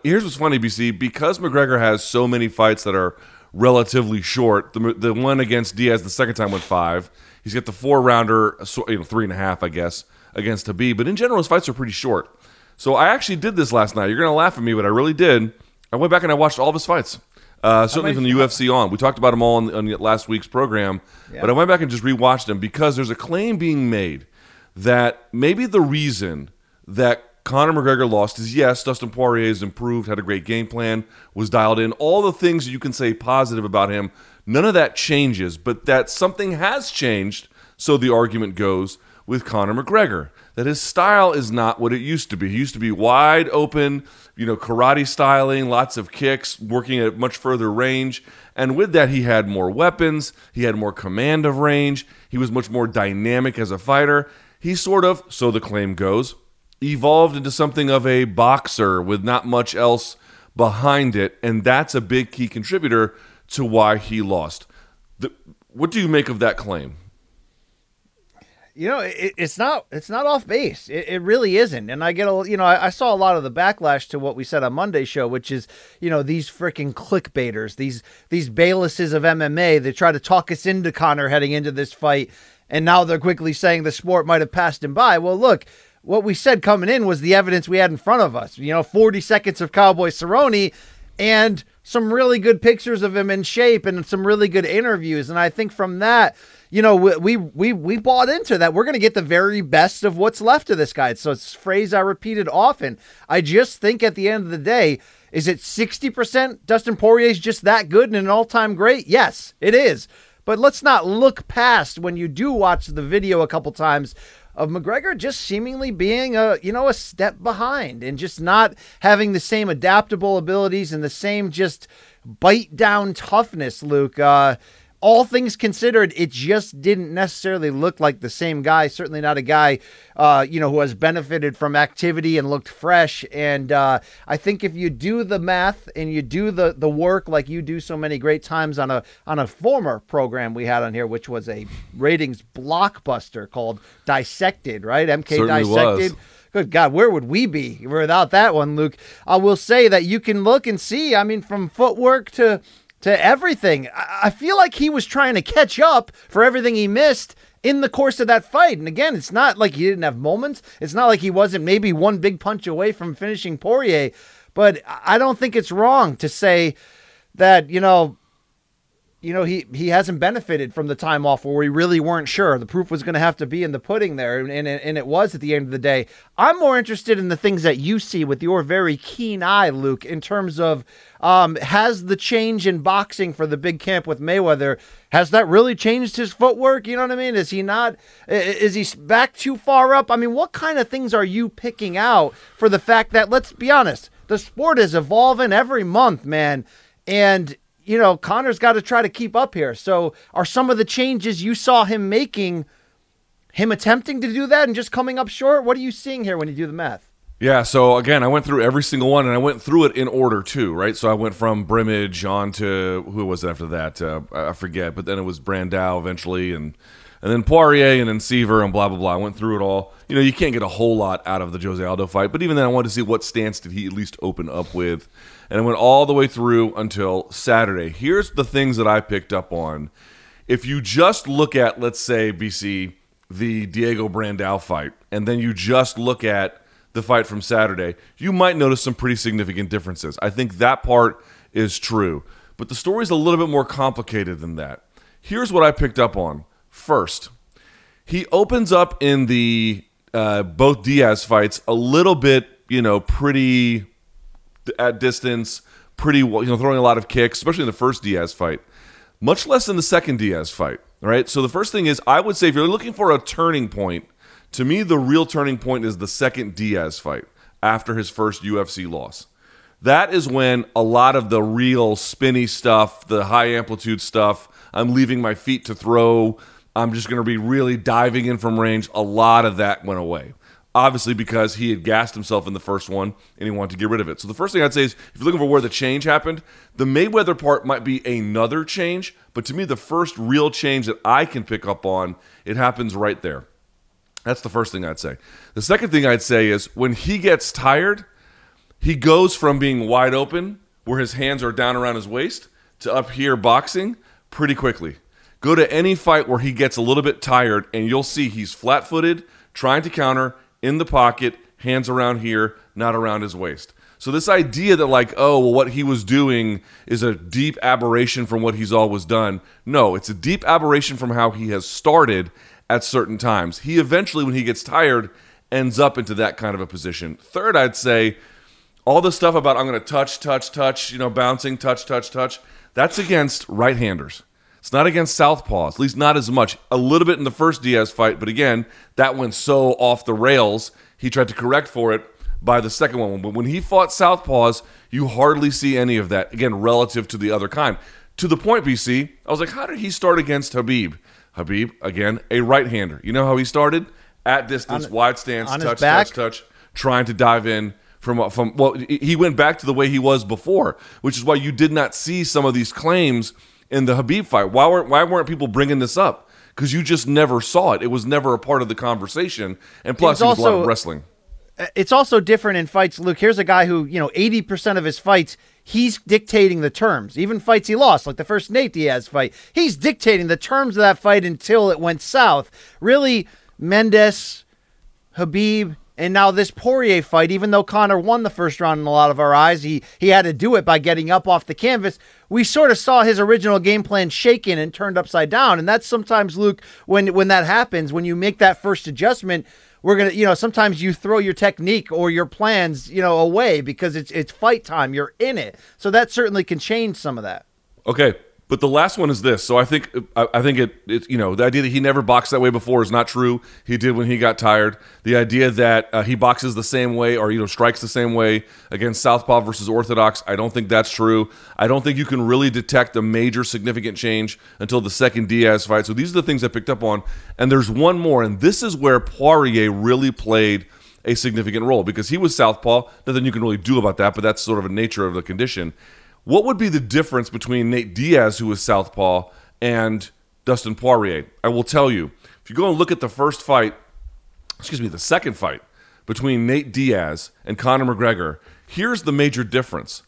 here's what's funny, BC, because McGregor has so many fights that are relatively short. The one against Diaz the second time went 5. He's got the 4-rounder, 3.5, I guess, against Khabib. But in general, his fights are pretty short. So I actually did this last night. You're going to laugh at me, but I really did. I went back and I watched all of his fights. Certainly from the UFC on. We talked about them all on last week's program. Yeah. But I went back and just rewatched them because there's a claim being made that maybe the reason that Conor McGregor lost is, yes, Dustin Poirier has improved, had a great game plan, was dialed in. All the things you can say positive about him, none of that changes. But that something has changed, so the argument goes, with Conor McGregor. That his style is not what it used to be. He used to be wide open, karate styling, lots of kicks, working at much further range. And with that, he had more weapons. He had more command of range. He was much more dynamic as a fighter. He sort of, so the claim goes, evolved into something of a boxer with not much else behind it. And that's a big key contributor to why he lost. What do you make of that claim? It's not off base. It really isn't. And I get I saw a lot of the backlash to what we said on Monday's show, which is, these freaking clickbaiters, these Baylesses of MMA that try to talk us into Conor heading into this fight. And now they're quickly saying the sport might have passed him by. Well, look, what we said coming in was the evidence we had in front of us. 40 seconds of Cowboy Cerrone and some really good pictures of him in shape and some really good interviews. And I think from that, we bought into that. We're going to get the very best of what's left of this guy. So it's a phrase I repeated often. I just think at the end of the day, is it 60% Dustin Poirier is just that good and an all-time great? Yes, it is. But let's not look past when you do watch the video a couple times of McGregor just seemingly being a step behind and just not having the same adaptable abilities and the same just bite down toughness, Luke. All things considered, it just didn't necessarily look like the same guy. Certainly not a guy, who has benefited from activity and looked fresh. And I think if you do the math and you do the work like you do so many great times on a former program we had on here, which was a ratings blockbuster called Dissected, right? MK Certainly Dissected. Was. Good God, where would we be without that one, Luke? I will say that you can look and see, from footwork to everything. I feel like he was trying to catch up for everything he missed in the course of that fight. And again, it's not like he didn't have moments. It's not like he wasn't maybe one big punch away from finishing Poirier. But I don't think it's wrong to say that, he hasn't benefited from the time off where we really weren't sure. The proof was going to have to be in the pudding there, and it was at the end of the day. I'm more interested in the things that you see with your very keen eye, Luke, in terms of has the change in boxing for the big camp with Mayweather, has that really changed his footwork? You know what I mean? Is he back too far up? What kind of things are you picking out for the fact that, let's be honest, the sport is evolving every month, man, and Conor's got to try to keep up here. So are some of the changes you saw him making, him attempting to do that and just coming up short? What are you seeing here when you do the math? Yeah, so again, I went through every single one, and I went through it in order too, right? So I went from Brimage on to, who was it after that? I forget, but then it was Brandao eventually, and then Poirier, and then Seaver, and blah, blah, blah. I went through it all. You can't get a whole lot out of the Jose Aldo fight, but even then I wanted to see what stance did he at least open up with. And I went all the way through until Saturday. Here's the things that I picked up on. If you just look at, let's say, BC, the Diego Brandao fight, and then you just look at the fight from Saturday, you might notice some pretty significant differences. I think that part is true. But the story's a little bit more complicated than that. Here's what I picked up on. First, he opens up in the both Diaz fights a little bit, pretty at distance, pretty, throwing a lot of kicks, especially in the first Diaz fight. Much less in the second Diaz fight, all right? So the first thing is, I would say if you're looking for a turning point, to me, the real turning point is the second Diaz fight after his first UFC loss. That is when a lot of the real spinny stuff, the high amplitude stuff, I'm leaving my feet to throw, I'm just going to be really diving in from range, a lot of that went away. Obviously because he had gassed himself in the first one and he wanted to get rid of it. So the first thing I'd say is, if you're looking for where the change happened, the Mayweather part might be another change, but to me the first real change that I can pick up on, it happens right there. That's the first thing I'd say. The second thing I'd say is, when he gets tired, He goes from being wide open, where his hands are down around his waist, to up here boxing pretty quickly. Go to any fight where he gets a little bit tired, and you'll see he's flat-footed, trying to counter, in the pocket, hands around here, not around his waist. So this idea that like, oh, well, what he was doing is a deep aberration from what he's always done. No, it's a deep aberration from how he has started at certain times. He eventually, when he gets tired, ends up into that kind of a position. Third, I'd say all the stuff about I'm going to touch, bouncing, touch, that's against right-handers. It's not against southpaws, at least not as much. A little bit in the first Diaz fight, but again, that went so off the rails, he tried to correct for it by the second one. But when he fought southpaws, you hardly see any of that, again, relative to the other kind. To the point, BC, I was like, how did he start against Khabib? Khabib, again, a right-hander. You know how he started? At distance, wide stance, touch, trying to dive in well, he went back to the way he was before, which is why you did not see some of these claims in the Khabib fight. Why weren't people bringing this up? Because you just never saw it. It was never a part of the conversation. And plus, it was a lot of wrestling. It's also different in fights, Luke. Here's a guy who, 80% of his fights, he's dictating the terms. Even fights he lost, like the first Nate Diaz fight, he's dictating the terms of that fight until it went south. Really, Mendes, Khabib, and now this Poirier fight, even though Conor won the first round in a lot of our eyes, he had to do it by getting up off the canvas. We sort of saw his original game plan shaken and turned upside down. And that's sometimes, Luke, when that happens, when you make that first adjustment, we're going to, sometimes you throw your technique or your plans, away because it's fight time. You're in it. So that certainly can change some of that. Okay. But the last one is this. So I think it the idea that he never boxed that way before is not true. He did when he got tired. The idea that he boxes the same way or strikes the same way against southpaw versus orthodox, I don't think that's true. I don't think you can really detect a major significant change until the second Diaz fight. So these are the things I picked up on. And there's one more, and this is where Poirier really played a significant role because he was southpaw. Nothing you can really do about that, but that's sort of a nature of the condition. What would be the difference between Nate Diaz, who was southpaw, and Dustin Poirier? I will tell you. If you go and look at the second fight between Nate Diaz and Conor McGregor, here's the major difference.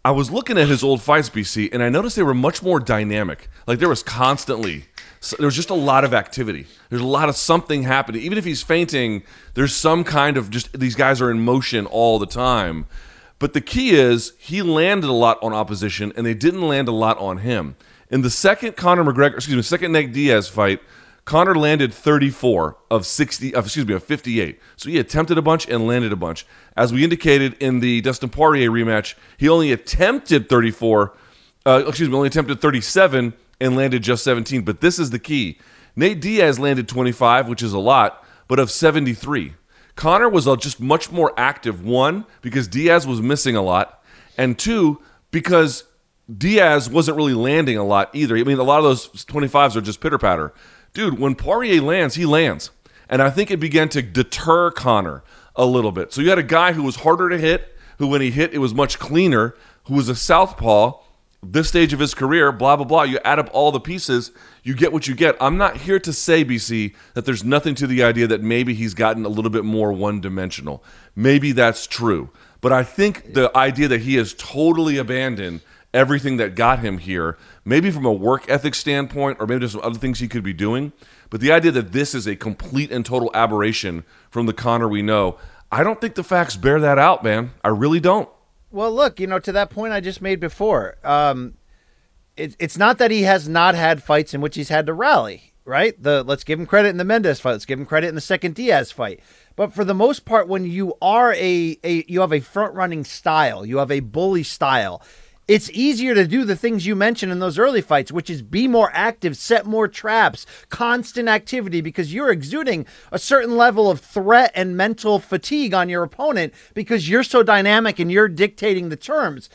I was looking at his old fights, BC, and I noticed they were much more dynamic. Like there was just a lot of activity. There's a lot of something happening. Even if he's fainting, there's some kind of these guys are in motion all the time. But the key is he landed a lot on opposition, and they didn't land a lot on him. In the second second Nate Diaz fight, Conor landed 34 of 58. So he attempted a bunch and landed a bunch. As we indicated in the Dustin Poirier rematch, he only attempted 37 and landed just 17. But this is the key. Nate Diaz landed 25, which is a lot, but of 73. Conor was just much more active, one, because Diaz was missing a lot, and two, because Diaz wasn't really landing a lot either. I mean, a lot of those 25s are just pitter-patter. Dude, when Poirier lands, he lands. And I think it began to deter Conor a little bit. So you had a guy who was harder to hit, who when he hit, it was much cleaner, who was a southpaw, this stage of his career, blah, blah, blah. You add up all the pieces, you get what you get. I'm not here to say, BC, that there's nothing to the idea that maybe he's gotten a little bit more one-dimensional. Maybe that's true. But I think the idea that he has totally abandoned everything that got him here, maybe from a work ethic standpoint or maybe there's some other things he could be doing, but the idea that this is a complete and total aberration from the Conor we know, I don't think the facts bear that out, man. I really don't. Well, look, to that point I just made before, it's not that he has not had fights in which he's had to rally, right? Let's give him credit in the Mendes fight. Let's give him credit in the second Diaz fight. But for the most part, when you are you have a front-running style, you have a bully style, it's easier to do the things you mentioned in those early fights, which is be more active, set more traps, constant activity, because you're exuding a certain level of threat and mental fatigue on your opponent because you're so dynamic and you're dictating the terms.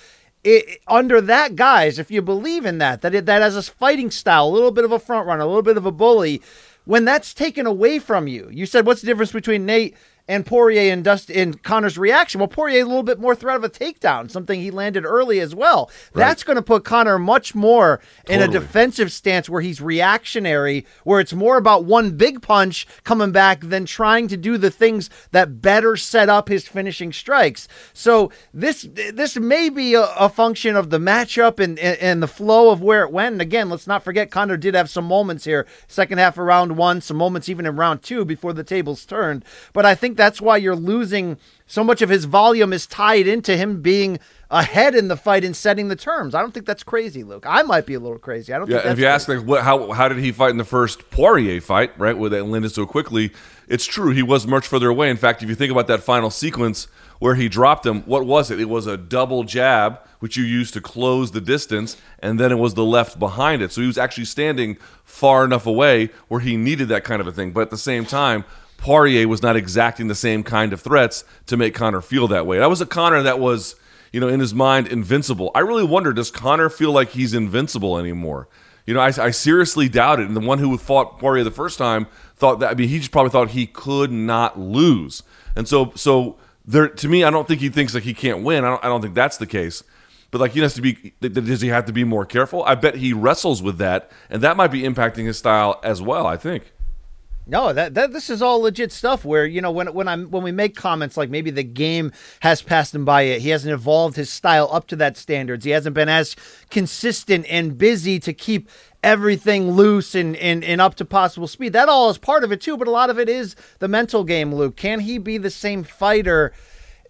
Under that, guys, if you believe in that as a fighting style, a little bit of a front runner, a little bit of a bully, when that's taken away from you, you said, what's the difference between Nate and Poirier and Conor's reaction. Well, Poirier a little bit more threat of a takedown, something he landed early as well. Right. That's going to put Conor much more in a defensive stance where he's reactionary, where it's more about one big punch coming back than trying to do the things that better set up his finishing strikes. So this may be a function of the matchup and the flow of where it went. And again, let's not forget Conor did have some moments here, second half of round 1, some moments even in round 2 before the tables turned. But I think that's why you're losing so much of his volume is tied into him being ahead in the fight and setting the terms. I don't think that's crazy, Luke. I might be a little crazy. I don't think that's if you ask, like, how did he fight in the first Poirier fight, right, where that landed so quickly, it's true. He was much further away. In fact, if you think about that final sequence where he dropped him, what was it? It was a double jab, which you used to close the distance, and then it was the left behind it. So he was actually standing far enough away where he needed that kind of a thing. But at the same time, Poirier was not exacting the same kind of threats to make Conor feel that way. That was a Conor that was, in his mind, invincible. I really wonder, does Conor feel like he's invincible anymore? I seriously doubt it. And the one who fought Poirier the first time thought that, he just probably thought he could not lose. And so there, to me, I don't think he thinks like he can't win. I don't think that's the case. But like he has to be, does he have to be more careful? I bet he wrestles with that, and that might be impacting his style as well, I think. No, this is all legit stuff where, when we make comments like maybe the game has passed him by it, he hasn't evolved his style up to that standards. He hasn't been as consistent and busy to keep everything loose and up to possible speed. That all is part of it too, but a lot of it is the mental game, Luke. Can he be the same fighter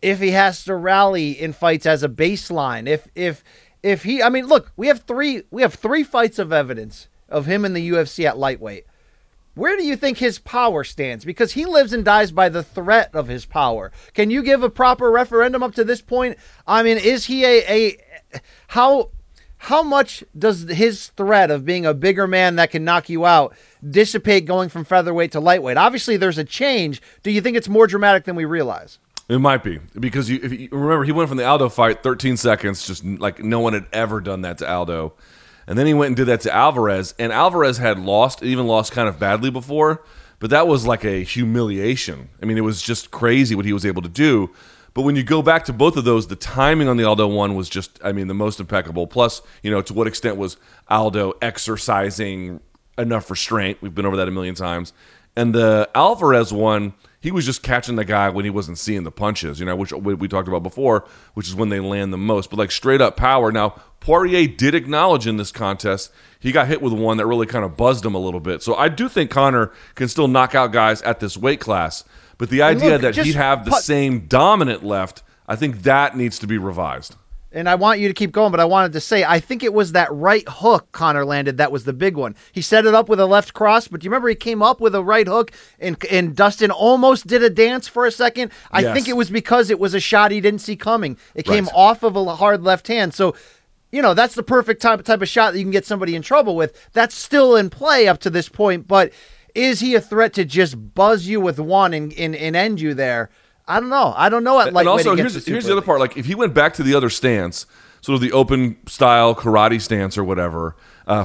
if he has to rally in fights as a baseline? If he, look, we have three fights of evidence of him in the UFC at lightweight. Where do you think his power stands? Because he lives and dies by the threat of his power. Can you give a proper referendum up to this point? Is he how much does his threat of being a bigger man that can knock you out dissipate going from featherweight to lightweight? Obviously, there's a change. Do you think it's more dramatic than we realize? It might be, because if you remember, he went from the Aldo fight 13 seconds, just like no one had ever done that to Aldo. And then he went and did that to Alvarez, and Alvarez had lost kind of badly before, but that was like a humiliation. It was just crazy what he was able to do. But when you go back to both of those, the timing on the Aldo one was just, the most impeccable. Plus, to what extent was Aldo exercising enough restraint? We've been over that a million times. And the Alvarez one, he was just catching the guy when he wasn't seeing the punches, which we talked about before, which is when they land the most. But like straight up power. Now, Poirier did acknowledge in this contest he got hit with one that really kind of buzzed him a little bit. So I do think Conor can still knock out guys at this weight class. But the idea that he'd have the same dominant left, I think that needs to be revised. And I want you to keep going, but I wanted to say, I think it was that right hook Conor landed that was the big one. He set it up with a left cross, but do you remember he came up with a right hook and Dustin almost did a dance for a second? I think it was because it was a shot he didn't see coming. It came off of a hard left hand. So, that's the perfect type of shot that you can get somebody in trouble with. That's still in play up to this point, but is he a threat to just buzz you with one and end you there? I don't know. I don't know at lightweight. And also, here's the other part. Like, if he went back to the other stance, sort of the open style karate stance or whatever,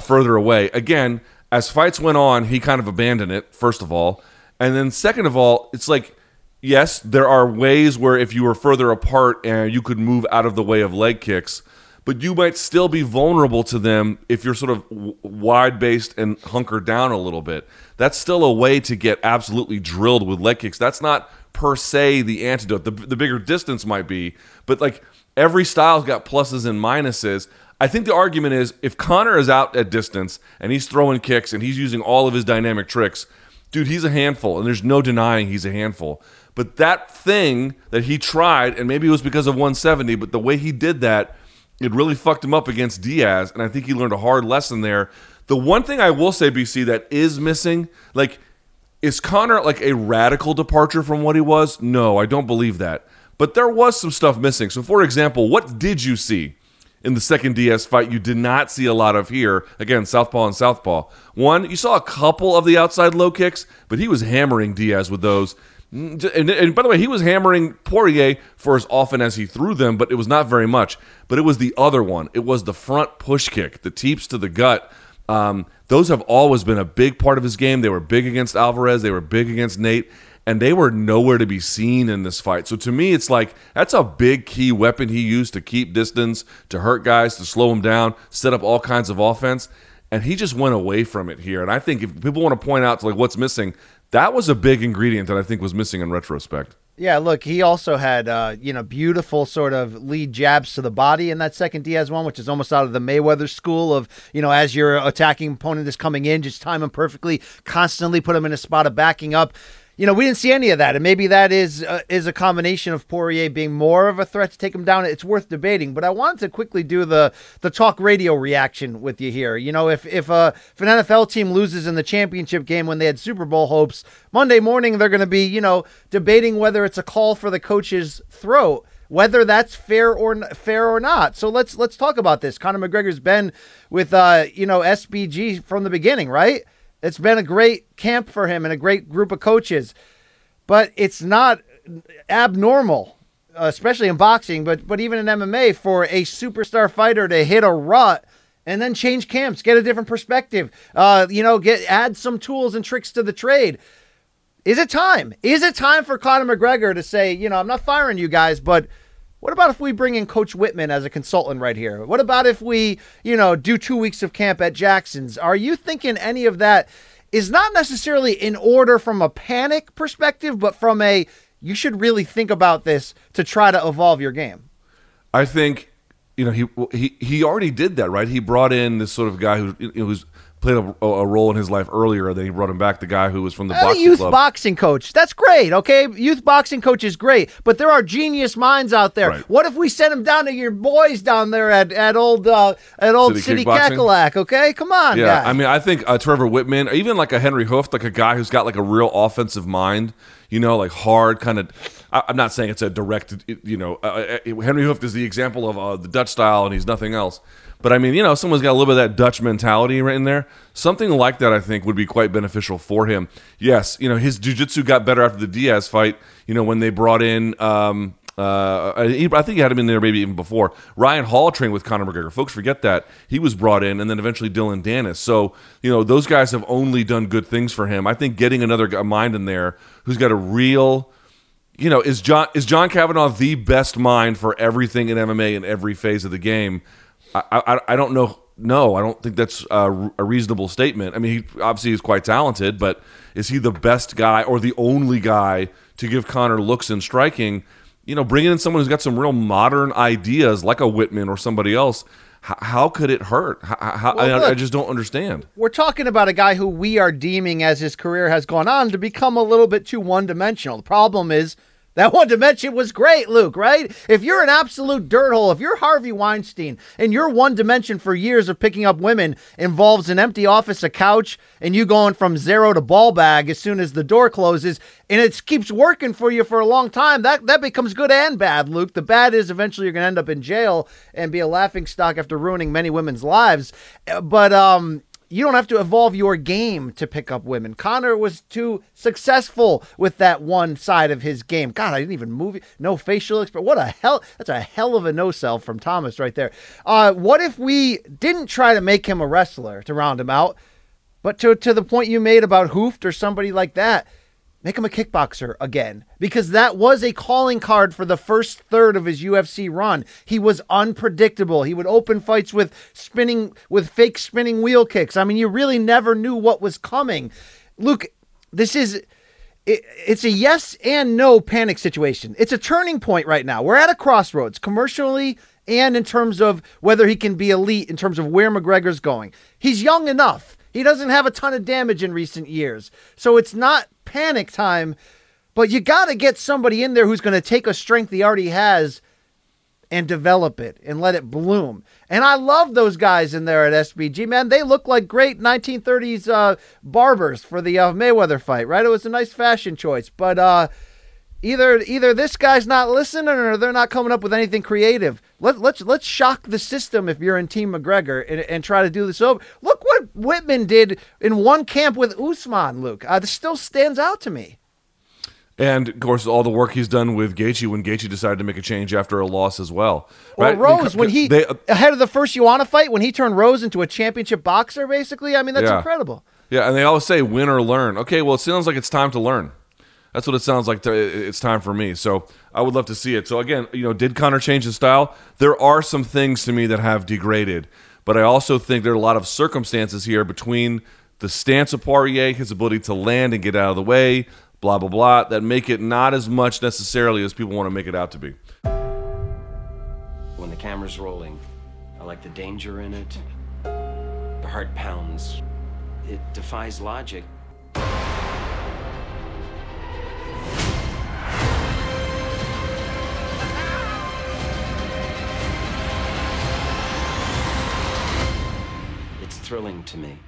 further away, again, as fights went on, he kind of abandoned it, first of all. And then second of all, it's like, yes, there are ways where if you were further apart, you could move out of the way of leg kicks, but you might still be vulnerable to them if you're sort of wide-based and hunkered down a little bit. That's still a way to get absolutely drilled with leg kicks. That's not per se the antidote. The bigger distance might be, but like every style's got pluses and minuses. I think the argument is if Conor is out at distance and he's throwing kicks and he's using all of his dynamic tricks, dude, he's a handful, and there's no denying he's a handful. But that thing that he tried, and maybe it was because of 170, but the way he did that, it really fucked him up against Diaz, and I think he learned a hard lesson there. The one thing I will say, BC, that is missing, like, is Conor like a radical departure from what he was? No, I don't believe that. But there was some stuff missing. So, for example, what did you see in the second Diaz fight you did not see a lot of here? Again, Southpaw and Southpaw. One, you saw a couple of the outside low kicks, but he was hammering Diaz with those. And by the way, he was hammering Poirier for as often as he threw them, but it was not very much. But it was the other one. It was the front push kick, the teeps to the gut. Those have always been a big part of his game. They were big against Alvarez. They were big against Nate. and they were nowhere to be seen in this fight. So to me, it's like that's a big key weapon he used to keep distance, to hurt guys, to slow them down, set up all kinds of offense, and he just went away from it here. And I think if people want to point out to like what's missing, that was a big ingredient that I think was missing in retrospect. Yeah, look, he also had, beautiful sort of lead jabs to the body in that second Diaz one, which is almost out of the Mayweather school of, as your attacking opponent is coming in, just time him perfectly, constantly put him in a spot of backing up. We didn't see any of that, and maybe that is a combination of Poirier being more of a threat to take him down. It's worth debating, but I wanted to quickly do the talk radio reaction with you here. If an NFL team loses in the championship game when they had Super Bowl hopes, Monday morning they're going to be, debating whether it's a call for the coach's throat, whether that's fair or not. So let's talk about this. Conor McGregor's been with SBG from the beginning, right? It's been a great camp for him and a great group of coaches, but it's not abnormal, especially in boxing, but even in MMA, for a superstar fighter to hit a rut and then change camps, get a different perspective, add some tools and tricks to the trade. Is it time? Is it time for Conor McGregor to say, I'm not firing you guys, but what about if we bring in Coach Whitman as a consultant right here? What about if we, do 2 weeks of camp at Jackson's? Are you thinking any of that is not necessarily in order from a panic perspective, but from you should really think about this to try to evolve your game? I think, he already did that, right? He brought in this sort of guy who's played a role in his life earlier. Then he brought him back, the guy who was from the boxing youth club. Boxing coach. That's great, okay? Youth boxing coach is great, but there are genius minds out there. Right. What if we sent him down to your boys down there at old City Cackalack, okay? Come on, yeah, guys. I mean, I think Trevor Whitman, or even like a Henry Hooft, like a guy who's got like a real offensive mind, like hard kind of. I'm not saying it's a direct, Henry Hooft is the example of the Dutch style, and he's nothing else. But I mean, someone's got a little bit of that Dutch mentality right in there. Something like that, I think, would be quite beneficial for him. Yes, his jiu-jitsu got better after the Diaz fight, when they brought in, I think he had him in there maybe even before. Ryan Hall trained with Conor McGregor. Folks forget that. He was brought in, and then eventually Dylan Dennis. So, those guys have only done good things for him. I think getting another mind in there who's got a real... is John Kavanaugh the best mind for everything in MMA in every phase of the game? I don't know. No, I don't think that's a reasonable statement. I mean, he obviously is quite talented, but is he the best guy or the only guy to give Conor looks and striking? Bringing in someone who's got some real modern ideas like a Whitman or somebody else, how could it hurt? I just don't understand. We're talking about a guy who we are deeming, as his career has gone on, to become a little bit too one-dimensional. The problem is that one dimension was great, Luke, right? If you're an absolute dirt hole, if you're Harvey Weinstein and your one dimension for years of picking up women involves an empty office, a couch, and you going from zero to ball bag as soon as the door closes, and it keeps working for you for a long time, that becomes good and bad, Luke. The bad is eventually you're going to end up in jail and be a laughingstock after ruining many women's lives. But you don't have to evolve your game to pick up women. Conor was too successful with that one side of his game. God, I didn't even move. No facial expression. What a hell. That's a hell of a no-sell from Thomas right there. What if we didn't try to make him a wrestler to round him out, but to the point you made about Hooft or somebody like that, make him a kickboxer again, because that was a calling card for the first third of his UFC run. He was unpredictable. He would open fights with fake spinning wheel kicks. I mean, you really never knew what was coming. Luke, it's a yes and no panic situation. It's a turning point right now. We're at a crossroads commercially and in terms of whether he can be elite, in terms of where McGregor's going. He's young enough. He doesn't have a ton of damage in recent years. So it's not panic time, but you got to get somebody in there who's going to take a strength he already has and develop it and let it bloom. And I love those guys in there at SBG, man. They look like great 1930s barbers for the Mayweather fight, right? It was a nice fashion choice, but either this guy's not listening or they're not coming up with anything creative. Let's shock the system if you're in Team McGregor and try to do this over. Look what Whitman did in one camp with Usman, Luke. This still stands out to me. And, of course, all the work he's done with Gaethje when Gaethje decided to make a change after a loss as well. Right? Well, Rose, ahead of the first Ioana fight, when he turned Rose into a championship boxer, basically, I mean, that's incredible. Yeah, and they always say win or learn. Okay, well, it sounds like it's time to learn. That's what it sounds like. It's time for me. So I would love to see it. So again, did Conor change his style? There are some things to me that have degraded, but I also think there are a lot of circumstances here between the stance of Poirier, his ability to land and get out of the way, blah, blah, blah, that make it not as much necessarily as people want to make it out to be. When the camera's rolling, I like the danger in it. The heart pounds. It defies logic. It's thrilling to me.